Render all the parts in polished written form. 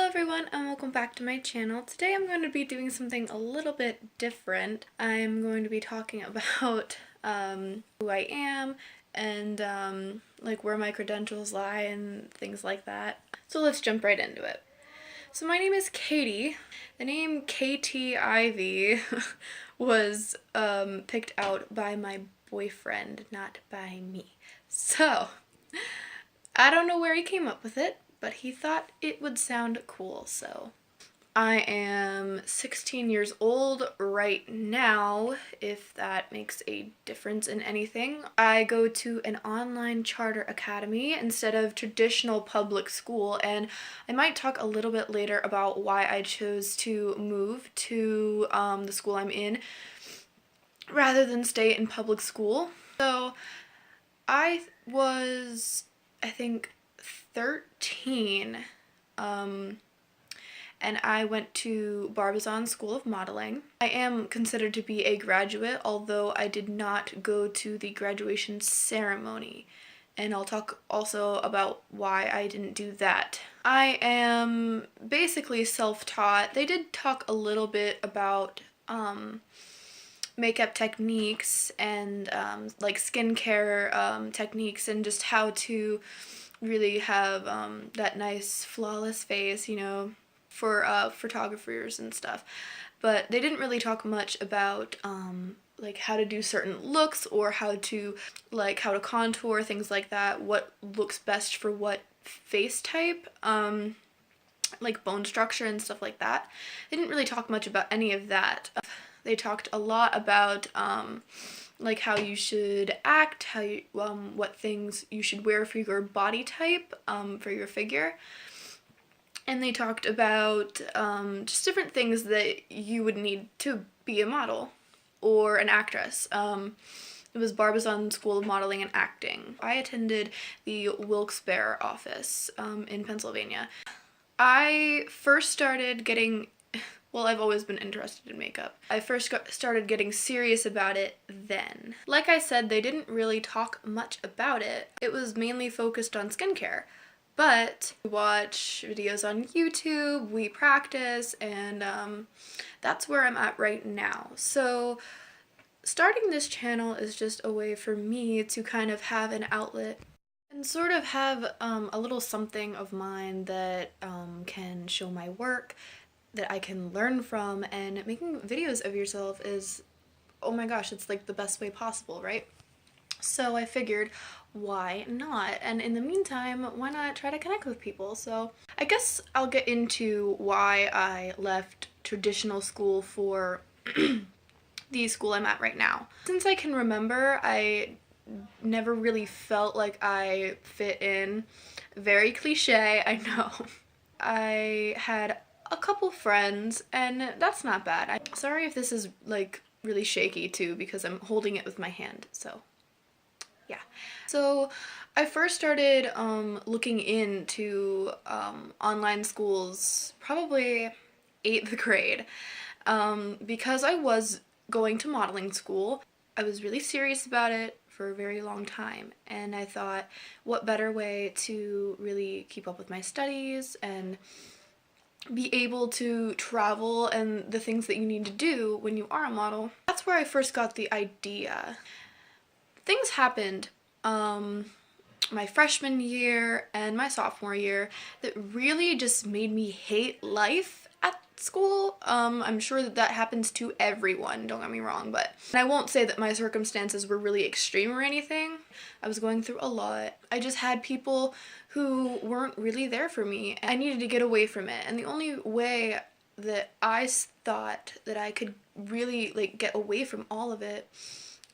everyone and welcome back to my channel. Today I'm going to be doing something a little bit different. I'm going to be talking about who I am and like where my credentials lie and things like that. So let's jump right into it. So my name is Katie. The name KTIV was picked out by my boyfriend, not by me. So I don't know where he came up with it, but he thought it would sound cool, so. I am 16 years old right now, if that makes a difference in anything. I go to an online charter academy instead of traditional public school, and I might talk a little bit later about why I chose to move to the school I'm in rather than stay in public school. So I was, I think, 13, and I went to Barbizon School of Modeling. I am considered to be a graduate, although I did not go to the graduation ceremony, and I'll talk also about why I didn't do that. I am basically self-taught. They did talk a little bit about makeup techniques and like skincare techniques and just how to really have that nice flawless face, you know, for photographers and stuff. But they didn't really talk much about like how to do certain looks or how to contour, things like that, what looks best for what face type, like bone structure and stuff like that. They didn't really talk much about any of that. They talked a lot about like how you should act, how you what things you should wear for your body type, for your figure. And they talked about just different things that you would need to be a model or an actress. It was Barbizon School of Modeling and Acting. I attended the Wilkes-Barre office in Pennsylvania. I first started getting, well, I've always been interested in makeup. I first started getting serious about it then. Like I said, they didn't really talk much about it. It was mainly focused on skincare. But we watch videos on YouTube, we practice, and that's where I'm at right now. So starting this channel is just a way for me to kind of have an outlet and sort of have a little something of mine that can show my work, that I can learn from, and making videos of yourself is, oh my gosh, it's like the best way possible, right? So I figured, why not? And in the meantime, why not try to connect with people? So I guess I'll get into why I left traditional school for the school I'm at right now. Since I can remember, I never really felt like I fit in. Very cliche, I know. I had a couple friends, and that's not bad. I'm sorry if this is like really shaky too, because I'm holding it with my hand, so yeah. So I first started looking into online schools probably 8th grade because I was going to modeling school. I was really serious about it for a very long time, and I thought, what better way to really keep up with my studies and be able to travel and the things that you need to do when you are a model. That's where I first got the idea. Things happened my freshman year and my sophomore year that really just made me hate life at school. I'm sure that that happens to everyone, don't get me wrong, but I won't say that my circumstances were really extreme or anything. I was going through a lot. I just had people who weren't really there for me. I needed to get away from it, and the only way that I thought that I could really like get away from all of it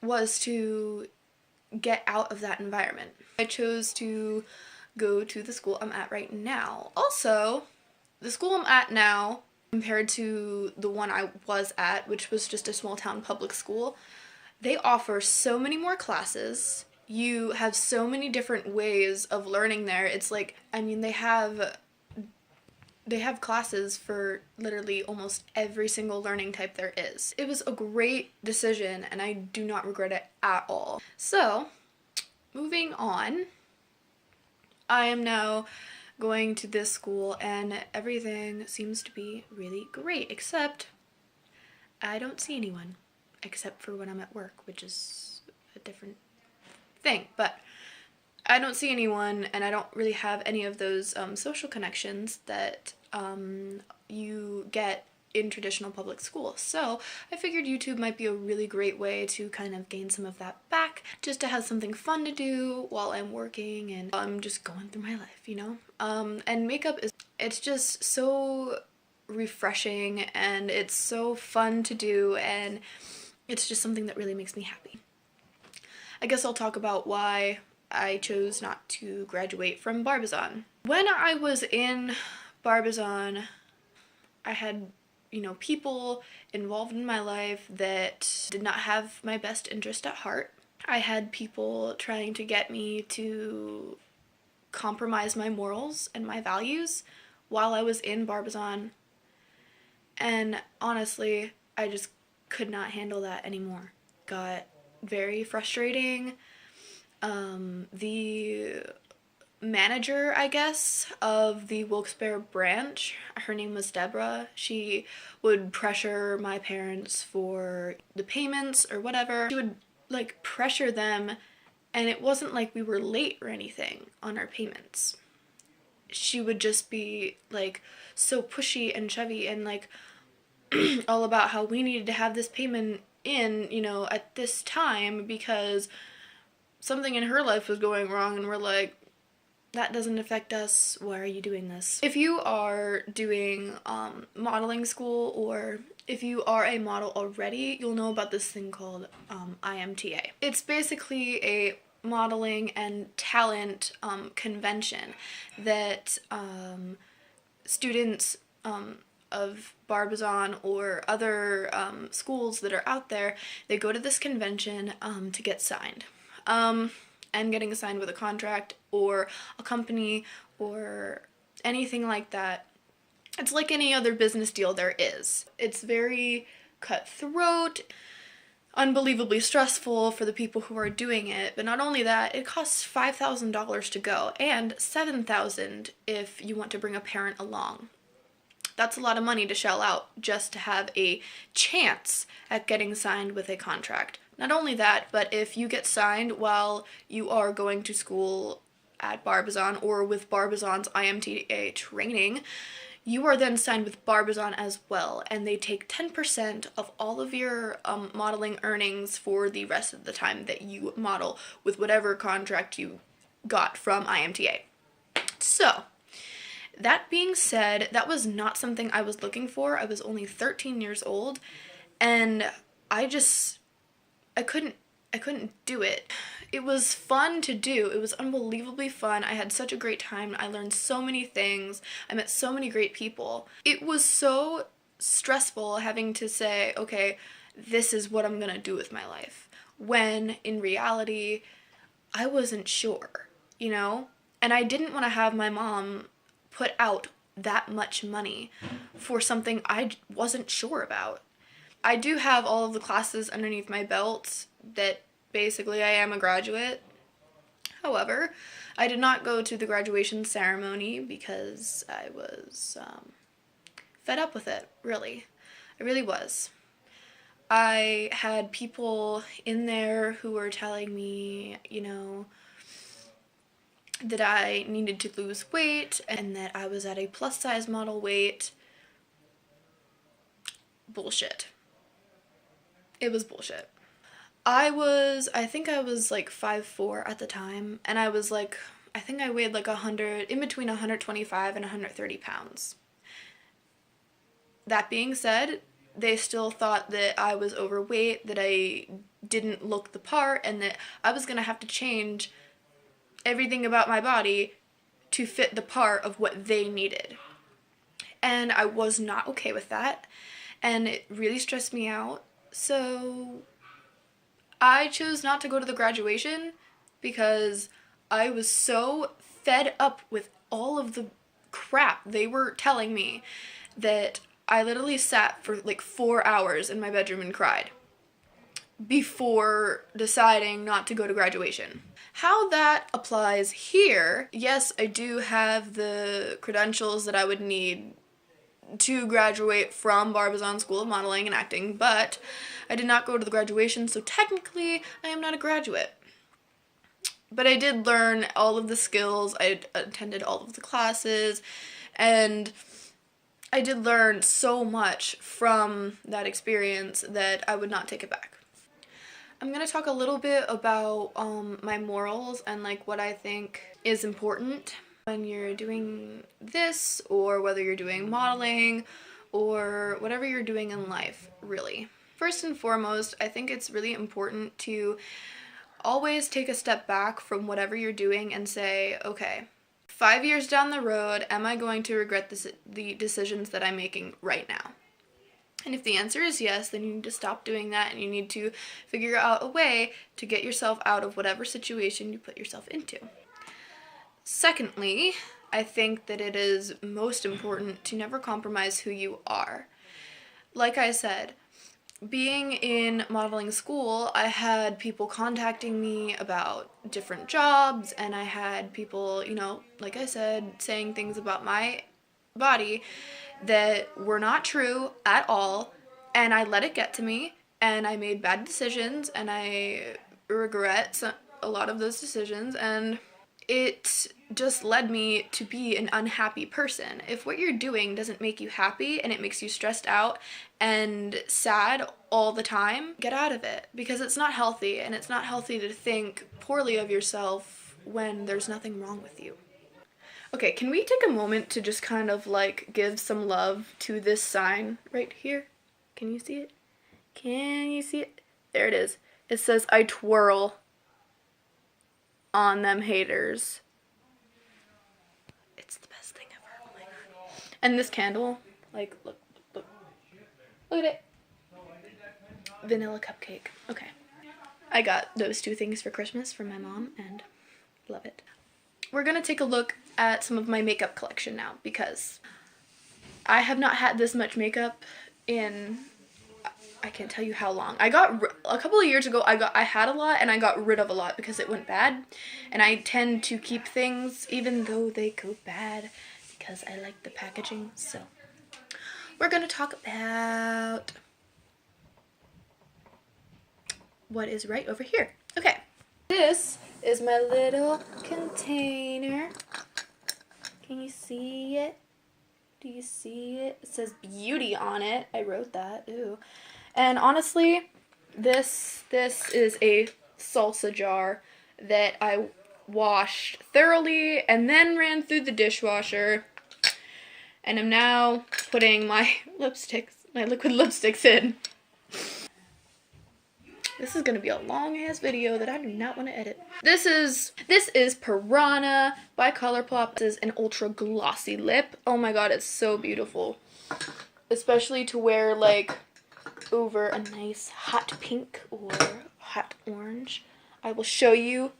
was to get out of that environment. I chose to go to the school I'm at right now. Also, the school I'm at now, compared to the one I was at, which was just a small town public school, they offer so many more classes. You have so many different ways of learning there. It's like, I mean, they have classes for literally almost every single learning type there is. It was a great decision, and I do not regret it at all. So, moving on, I am now going to this school, and everything seems to be really great, except I don't see anyone, except for when I'm at work, which is a different thing. But I don't see anyone, and I don't really have any of those social connections that you get in traditional public school. So I figured YouTube might be a really great way to kind of gain some of that back, just to have something fun to do while I'm working and I'm just going through my life, you know? And makeup it's just so refreshing, and it's so fun to do, and it's just something that really makes me happy. I guess I'll talk about why I chose not to graduate from Barbizon. When I was in Barbizon, I had, you know, people involved in my life that did not have my best interest at heart. I had people trying to get me to compromise my morals and my values while I was in Barbizon. And honestly, I just could not handle that anymore. Got very frustrating. The manager, I guess, of the Wilkes-Barre branch, her name was Deborah. She would pressure my parents for the payments or whatever. She would like pressure them, and it wasn't like we were late or anything on our payments. She would just be like so pushy and shovey and like all about how we needed to have this payment in, you know, at this time because something in her life was going wrong, and we're like, that doesn't affect us, why are you doing this? If you are doing modeling school, or if you are a model already, you'll know about this thing called IMTA. It's basically a modeling and talent convention that students of Barbizon or other schools that are out there, they go to this convention to get signed. And getting signed with a contract or a company or anything like that. It's like any other business deal there is. It's very cutthroat, unbelievably stressful for the people who are doing it, but not only that, it costs $5,000 to go and $7,000 if you want to bring a parent along. That's a lot of money to shell out just to have a chance at getting signed with a contract. Not only that, but if you get signed while you are going to school at Barbizon or with Barbizon's IMTA training, you are then signed with Barbizon as well, and they take 10% of all of your modeling earnings for the rest of the time that you model with whatever contract you got from IMTA. So, that being said, that was not something I was looking for. I was only 13 years old, and I couldn't do it. It was fun to do. It was unbelievably fun. I had such a great time. I learned so many things. I met so many great people. It was so stressful having to say, okay, this is what I'm gonna do with my life, when in reality, I wasn't sure, you know? And I didn't want to have my mom put out that much money for something I wasn't sure about. I do have all of the classes underneath my belt that basically I am a graduate. However, I did not go to the graduation ceremony because I was fed up with it, really. I really was. I had people in there who were telling me, you know, that I needed to lose weight and that I was at a plus size model weight. Bullshit. It was bullshit. I think I was like 5'4" at the time, and I was like, I think I weighed like 100, in between 125 and 130 pounds. That being said, they still thought that I was overweight, that I didn't look the part, and that I was gonna have to change everything about my body to fit the part of what they needed. And I was not okay with that, and it really stressed me out. So I chose not to go to the graduation because I was so fed up with all of the crap they were telling me that I literally sat for like 4 hours in my bedroom and cried. before deciding not to go to graduation. How that applies here, yes, I do have the credentials that I would need to graduate from Barbizon School of Modeling and Acting, but I did not go to the graduation, so technically I am not a graduate. But I did learn all of the skills, I attended all of the classes, and I did learn so much from that experience that I would not take it back. I'm going to talk a little bit about my morals and like what I think is important when you're doing this, or whether you're doing modeling or whatever you're doing in life, really. First and foremost, I think it's really important to always take a step back from whatever you're doing and say, okay, 5 years down the road, am I going to regret the decisions that I'm making right now? And if the answer is yes, then you need to stop doing that and you need to figure out a way to get yourself out of whatever situation you put yourself into. Secondly, I think that it is most important to never compromise who you are. Like I said, being in modeling school, I had people contacting me about different jobs, and I had people, you know, like I said, saying things about my body that were not true at all, and I let it get to me, and I made bad decisions, and I regret a lot of those decisions, and it just led me to be an unhappy person. If what you're doing doesn't make you happy and it makes you stressed out and sad all the time, get out of it, because it's not healthy, and it's not healthy to think poorly of yourself when there's nothing wrong with you. Okay, can we take a moment to just kind of like give some love to this sign right here? Can you see it? Can you see it? There it is. It says, "I twirl on them haters." It's the best thing ever. Oh my god. And this candle, like, look at it. Vanilla cupcake. Okay. I got those two things for Christmas from my mom and love it. We're gonna take a look at some of my makeup collection now, because I have not had this much makeup in, I can't tell you how long. I got a couple of years ago, I had a lot and I got rid of a lot because it went bad, and I tend to keep things even though they go bad because I like the packaging. So we're gonna talk about what is right over here. Okay, this is my little container. Can you see it? Do you see it? It says beauty on it. I wrote that. Ooh. And honestly, this is a salsa jar that I washed thoroughly and then ran through the dishwasher. And I'm now putting my lipsticks, my liquid lipsticks in. This is gonna be a long ass video that I do not want to edit. This is Piranha by Colourpop. This is an ultra glossy lip. Oh my god, it's so beautiful. Especially to wear like over a nice hot pink or hot orange. I will show you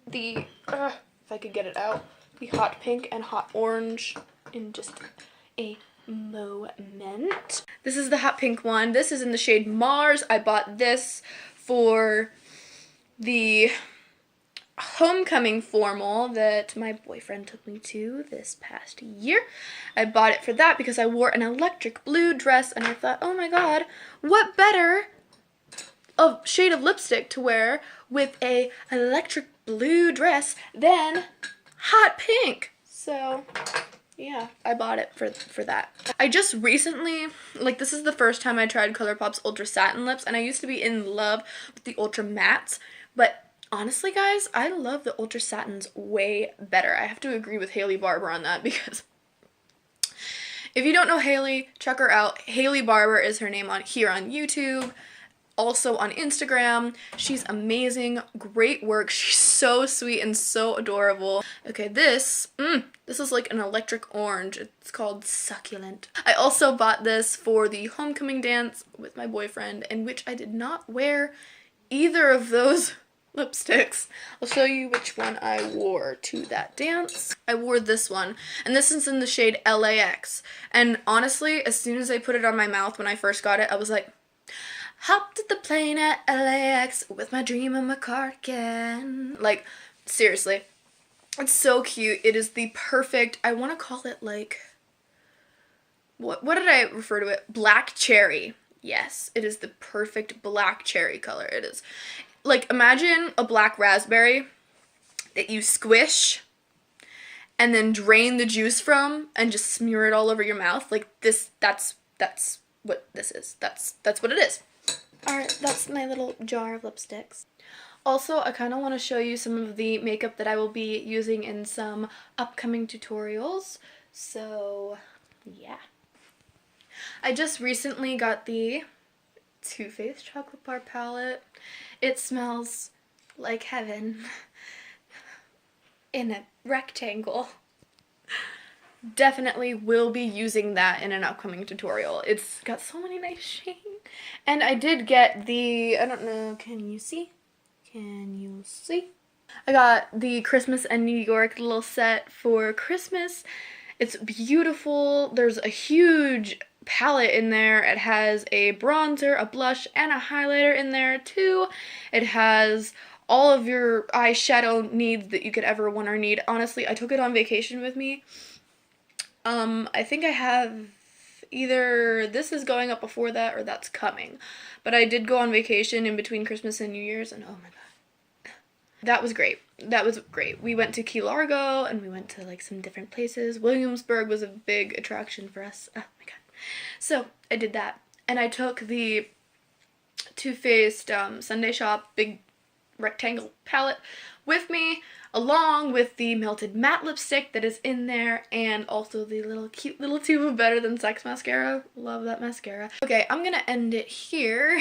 the, if I could get it out, the hot pink and hot orange in just a moment. This is the hot pink one. This is in the shade Mars. I bought this for the homecoming formal that my boyfriend took me to this past year. I bought it for that because I wore an electric blue dress and I thought, oh my god, what better a shade of lipstick to wear with a electric blue dress than hot pink. So yeah, I bought it for that. I just recently, like, this is the first time I tried Colourpop's Ultra Satin Lips, and I used to be in love with the Ultra Mattes, but honestly, guys, I love the Ultra Satins way better. I have to agree with Haley Barber on that, because if you don't know Haley, check her out. Haley Barber is her name on YouTube. Also on Instagram. She's amazing, great work. She's so sweet and so adorable. Okay, this is like an electric orange. It's called Succulent. I also bought this for the homecoming dance with my boyfriend, in which I did not wear either of those lipsticks. I'll show you which one I wore to that dance. I wore this one, and this is in the shade LAX. And honestly, as soon as I put it on my mouth when I first got it, I was like, Hopped at the plane at LAX with my dream and my cardigan. Like, seriously. It's so cute. It is the perfect, I want to call it like, what did I refer to it? Black cherry. Yes, it is the perfect black cherry color. It is. Like, imagine a black raspberry that you squish and then drain the juice from and just smear it all over your mouth. Like, this, that's what this is. That's what it is. Alright, that's my little jar of lipsticks. Also, I kind of want to show you some of the makeup that I will be using in some upcoming tutorials. So, yeah. I just recently got the Too Faced Chocolate Bar palette. It smells like heaven in a rectangle. Definitely will be using that in an upcoming tutorial. It's got so many nice shades. And I did get the, I don't know, can you see? Can you see? I got the Christmas and New York little set for Christmas. It's beautiful. There's a huge palette in there. It has a bronzer, a blush, and a highlighter in there too. It has all of your eyeshadow needs that you could ever want or need. Honestly, I took it on vacation with me. I think I have either this is going up before that or that's coming. But I did go on vacation in between Christmas and New Year's, and oh my god. That was great. That was great. We went to Key Largo and we went to like some different places. Williamsburg was a big attraction for us. Oh my god. So I did that. And I took the Too Faced Sunday Shop big rectangle palette with me, along with the melted matte lipstick that is in there, and also the little cute little tube of Better Than Sex mascara. Love that mascara. Okay, I'm gonna end it here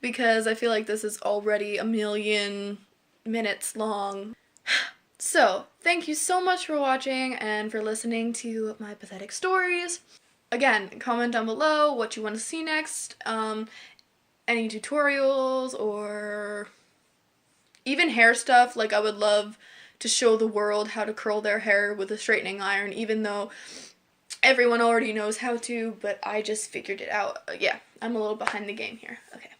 because I feel like this is already a million minutes long. So, thank you so much for watching and for listening to my pathetic stories. Again, comment down below what you want to see next, any tutorials or even hair stuff. Like, I would love to show the world how to curl their hair with a straightening iron, even though everyone already knows how to, but I just figured it out. Yeah, I'm a little behind the game here. Okay.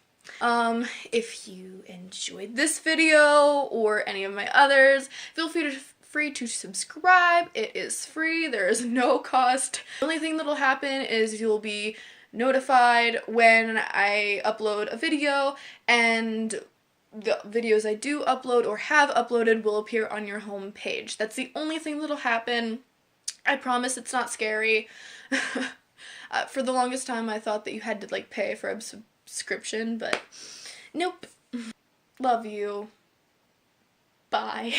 If you enjoyed this video or any of my others, feel free to subscribe. It is free. There is no cost. The only thing that'll happen is you'll be notified when I upload a video, and the videos I do upload or have uploaded will appear on your home page. That's the only thing that'll happen. I promise it's not scary. For the longest time I thought that you had to like pay for a subscription, but nope. Love you. Bye.